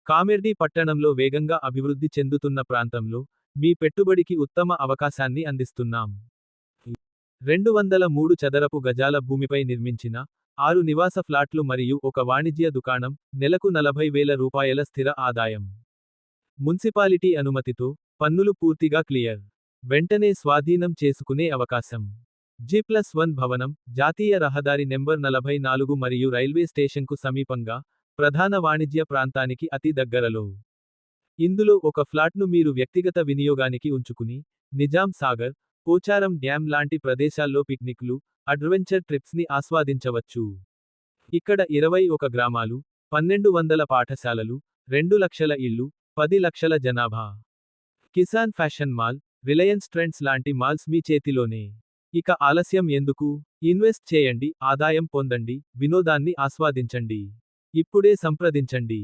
కామెర్డి పట్టణంలో వేగంగా అభివృద్ధి చెందుతున్న ప్రాంతంలో మీ పెట్టుబడికి ఉత్తమ అవకాశాన్ని అందిస్తున్నాం. 203 చదరపు గజాల భూమిపై నిర్మించిన 6 నివాస ఫ్లాట్లు మరియు ఒక వాణిజ్య దుకాణం, నెలకు రూ. 40,000 స్థిర ఆదాయం. మున్సిపాలిటీ అనుమతితో, పన్నులు పూర్తిగా క్లియర్. వెంటనే స్వాధీనం చేసుకునే అవకాశం. G+1 భవనం, జాతీయ రహదారి నెంబర్ 44 మరియు రైల్వే స్టేషన్కు సమీపంగా, ప్రధాన వాణిజ్య ప్రాంతానికి అతి దగ్గరలో. ఇందులో ఒక ఫ్లాట్ను మీరు వ్యక్తిగత వినియోగానికి ఉంచుకుని, నిజాం సాగర్, పోచారం డ్యామ్ లాంటి ప్రదేశాల్లో పిక్నిక్లు, అడ్వెంచర్ ట్రిప్స్ని ఆస్వాదించవచ్చు. ఇక్కడ 21 గ్రామాలు, 1200 పాఠశాలలు, 2 లక్షల ఇళ్ళు, 10 లక్షల జనాభా. Kisan fashion mall, Reliance trends లాంటి మాల్స్ మీ చేతిలోనే. ఇక ఆలస్యం ఎందుకు? ఇన్వెస్ట్ చేయండి, ఆదాయం పొందండి, వినోదాన్ని ఆస్వాదించండి. ఇప్పుడే సంప్రదించండి.